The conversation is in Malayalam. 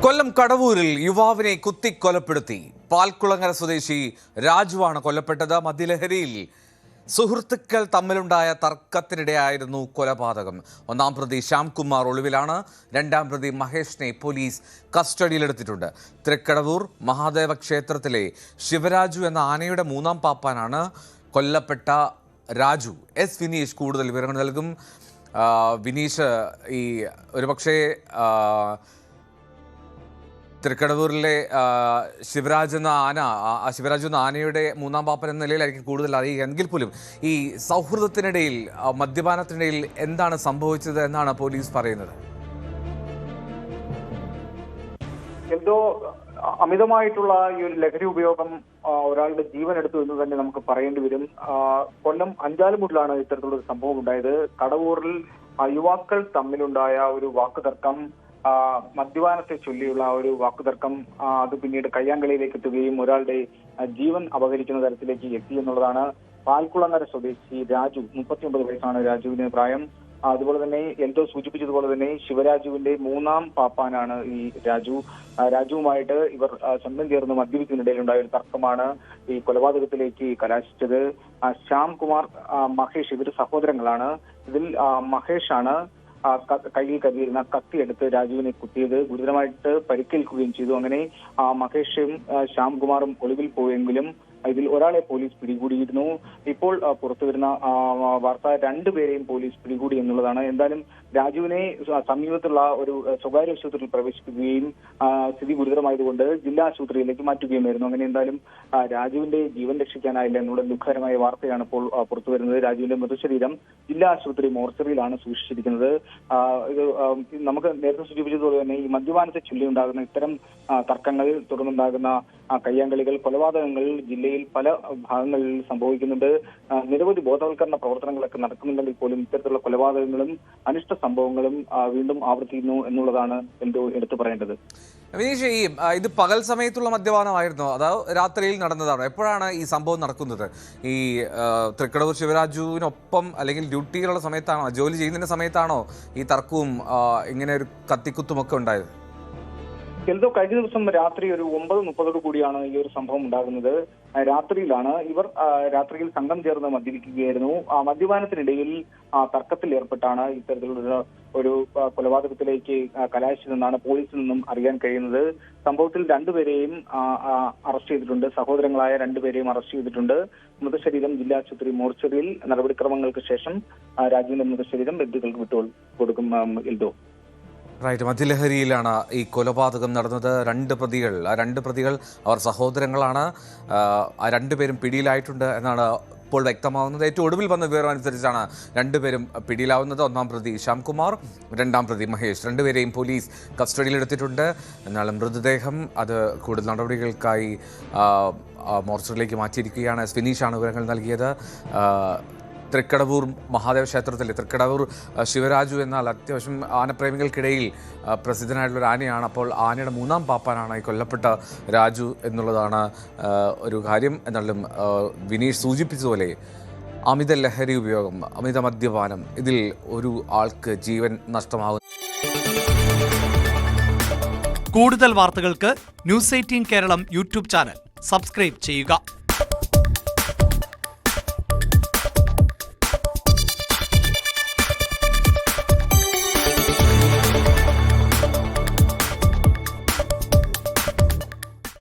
കൊല്ലം കടവൂരിൽ യുവാവിനെ കുത്തിക്കൊലപ്പെടുത്തി. പാൽക്കുളങ്ങര സ്വദേശി രാജുവാണ് കൊല്ലപ്പെട്ടത്. മദ്യലഹരിയിൽ സുഹൃത്തുക്കൾ തമ്മിലുണ്ടായ തർക്കത്തിനിടെയായിരുന്നു കൊലപാതകം. ഒന്നാം പ്രതി ശ്യാംകുമാർ ഒളിവിലാണ്. രണ്ടാം പ്രതി മഹേഷിനെ പോലീസ് കസ്റ്റഡിയിലെടുത്തിട്ടുണ്ട്. തൃക്കടവൂർ മഹാദേവ ക്ഷേത്രത്തിലെ ശിവരാജു എന്ന ആനയുടെ മൂന്നാം പാപ്പാനാണ് കൊല്ലപ്പെട്ട രാജു. എസ് വിനീഷ് കൂടുതൽ വിവരങ്ങൾ നൽകും. വിനീഷ്, ഈ ഒരുപക്ഷെ തൃക്കടവൂരിലെ ശിവരാജ് എന്ന ആനയുടെ മൂന്നാം പാപ്പൻ എന്ന നിലയിലായിരിക്കും കൂടുതൽ അറിയുക. എങ്കിൽ പോലും ഈ സൗഹൃദത്തിനിടയിൽ, മദ്യപാനത്തിനിടയിൽ എന്താണ് സംഭവിച്ചത് എന്നാണ് പോലീസ് പറയുന്നത്? എന്തോ അമിതമായിട്ടുള്ള ഈ ഒരു ലഹരി ഉപയോഗം ഒരാളുടെ ജീവൻ എടുത്തു എന്ന് തന്നെ നമുക്ക് പറയേണ്ടി വരും. കൊല്ലം അഞ്ചാലുമൂട്ടിലാണ് ഇത്തരത്തിലൊരു സംഭവം ഉണ്ടായത്. കടവൂരിൽ യുവാക്കൾ തമ്മിലുണ്ടായ ഒരു വാക്കുതർക്കം, മദ്യപാനത്തെ ചൊല്ലിയുള്ള ഒരു വാക്കുതർക്കം, അത് പിന്നീട് കയ്യാങ്കളിയിലേക്ക് എത്തുകയും ഒരാളുടെ ജീവൻ അപഹരിക്കുന്ന തരത്തിലേക്ക് എത്തി എന്നുള്ളതാണ്. പാൽക്കുളങ്ങര സ്വദേശി രാജു, 39 വയസ്സാണ് രാജുവിന് പ്രായം. അതുപോലെ തന്നെ എന്തോ സൂചിപ്പിച്ചതുപോലെ തന്നെ ശിവരാജുവിന്റെ മൂന്നാം പാപ്പാനാണ് ഈ രാജു. രാജുവുമായിട്ട് ഇവർ സ്വന്തം ചേർന്ന് മദ്യപിക്കുന്നതിനിടയിലുണ്ടായ ഒരു തർക്കമാണ് ഈ കൊലപാതകത്തിലേക്ക് കലാശിച്ചത്. ശ്യാംകുമാർ, മഹേഷ്, ഇവർ സഹോദരങ്ങളാണ്. ഇതിൽ മഹേഷാണ് കയ്യിൽ കരുതിയിരുന്ന കത്തിയെടുത്ത് രാജുവിനെ കുത്തിയത്. ഗുരുതരമായിട്ട് പരിക്കേൽക്കുകയും ചെയ്തു. അങ്ങനെ മഹേഷും ശ്യാംകുമാറും ഒളിവിൽ പോയെങ്കിലും ഇതിൽ ഒരാളെ പോലീസ് പിടികൂടിയിരുന്നു. ഇപ്പോൾ പുറത്തുവരുന്ന വാർത്ത 2 പേരെയും പോലീസ് പിടികൂടി എന്നുള്ളതാണ്. എന്തായാലും രാജുവിനെ സമീപത്തുള്ള ഒരു സ്വകാര്യ ആശുപത്രിയിൽ പ്രവേശിപ്പിക്കുകയും സ്ഥിതി ഗുരുതരമായതുകൊണ്ട് ജില്ലാ ആശുപത്രിയിലേക്ക് മാറ്റുകയുമായിരുന്നു. അങ്ങനെ എന്തായാലും രാജുവിന്റെ ജീവൻ രക്ഷിക്കാനായില്ല എന്നുള്ള ദുഃഖകരമായ വാർത്തയാണ് ഇപ്പോൾ പുറത്തുവരുന്നത്. രാജുവിന്റെ മൃതശരീരം ജില്ലാ ആശുപത്രി മോർച്ചറിയിലാണ് സൂക്ഷിച്ചിരിക്കുന്നത്. ഇത് നമുക്ക് നേരത്തെ സൂചിപ്പിച്ചതുപോലെ തന്നെ ഈ മദ്യപാനത്തെ ചൊല്ലിയുണ്ടാകുന്ന ഇത്തരം തർക്കങ്ങൾ, തുടർന്നുണ്ടാകുന്ന കയ്യാങ്കളികൾ, കൊലപാതകങ്ങൾ ജില്ലയിൽ പല ഭാഗങ്ങളിൽ സംഭവിക്കുന്നുണ്ട്. നിരവധി ബോധവൽക്കരണ പ്രവർത്തനങ്ങളൊക്കെ നടക്കുന്നുണ്ടെങ്കിൽ പോലും ഇത്തരത്തിലുള്ള കൊലപാതകങ്ങളും അനിഷ്ട സംഭവങ്ങളും വീണ്ടും ആവർത്തിക്കുന്നു എന്നുള്ളതാണ് എന്തോ എടുത്തു പറയേണ്ടത്. വിനീഷ്, ഇത് പകൽ സമയത്തുള്ള മദ്യപാനമായിരുന്നോ അതോ രാത്രിയിൽ നടന്നതാണോ? എപ്പോഴാണ് ഈ സംഭവം നടക്കുന്നത്? ഈ തൃക്കടവൂർ ശിവരാജുവിനൊപ്പം അല്ലെങ്കിൽ ഡ്യൂട്ടിയിലുള്ള സമയത്താണോ, ജോലി ചെയ്യുന്നതിന്റെ സമയത്താണോ ഈ തർക്കവും ഇങ്ങനെ ഒരു കത്തിക്കുത്തുമൊക്കെ ഉണ്ടായത്? എന്തോ കഴിഞ്ഞ ദിവസം രാത്രി ഒരു 9:30 കൂടിയാണ് ഈ ഒരു സംഭവം ഉണ്ടാകുന്നത്. രാത്രിയിലാണ് ഇവർ രാത്രിയിൽ സംഘം ചേർന്ന് മദ്യപിക്കുകയായിരുന്നു. മദ്യപാനത്തിനിടയിൽ തർക്കത്തിൽ ഏർപ്പെട്ടാണ് ഇത്തരത്തിലുള്ള ഒരു കൊലപാതകത്തിലേക്ക് കലാശിച്ചതെന്നാണ് പോലീസിൽ നിന്നും അറിയാൻ കഴിയുന്നത്. സംഭവത്തിൽ 2 പേരെയും അറസ്റ്റ് ചെയ്തിട്ടുണ്ട്. സഹോദരങ്ങളായ 2 പേരെയും അറസ്റ്റ് ചെയ്തിട്ടുണ്ട്. മൃതശരീരം ജില്ലാ ആശുപത്രി മോർച്ചറിയിൽ നടപടിക്രമങ്ങൾക്ക് ശേഷം രാജുവിന്റെ മൃതശരീരം ബന്ധുക്കൾക്ക് വിട്ടുകൊടുക്കും. എൽദോ, റൈറ്റ്. മദ്യലഹരിയിലാണ് ഈ കൊലപാതകം നടന്നത്. 2 പ്രതികൾ, ആ 2 പ്രതികൾ അവർ സഹോദരങ്ങളാണ്. ആ 2 പേരും പിടിയിലായിട്ടുണ്ട് എന്നാണ് ഇപ്പോൾ വ്യക്തമാവുന്നത്. ഏറ്റവും ഒടുവിൽ വന്ന വിവരം അനുസരിച്ചാണ് 2 പേരും പിടിയിലാവുന്നത്. ഒന്നാം പ്രതി ശ്യാംകുമാർ, രണ്ടാം പ്രതി മഹേഷ്. 2 പേരെയും പോലീസ് കസ്റ്റഡിയിലെടുത്തിട്ടുണ്ട്. എന്നാൽ മൃതദേഹം അത് കൂടുതൽ നടപടികൾക്കായി മോർച്ചറിയിലേക്ക് മാറ്റിയിരിക്കുകയാണ്. എസ് വിനീഷാണ് വിവരങ്ങൾ നൽകിയത്. തൃക്കടവൂർ മഹാദേവ ക്ഷേത്രത്തിലെ തൃക്കടവൂർ ശിവരാജു എന്നാൽ അത്യാവശ്യം ആനപ്രേമികൾക്കിടയിൽ പ്രസിദ്ധനായിട്ടുള്ളൊരു ആനയാണ്. അപ്പോൾ ആനയുടെ മൂന്നാം പാപ്പാനാണ് ഈ കൊല്ലപ്പെട്ട രാജു എന്നുള്ളതാണ് ഒരു കാര്യം. എന്നാലും വിനീഷ് സൂചിപ്പിച്ചതുപോലെ അമിത ലഹരി ഉപയോഗം, അമിത മദ്യപാനം, ഇതിൽ ഒരു ആൾക്ക് ജീവൻ നഷ്ടമാകും. കൂടുതൽ വാർത്തകൾക്ക് News 18 Keralam YouTube channel subscribe ചെയ്യുക.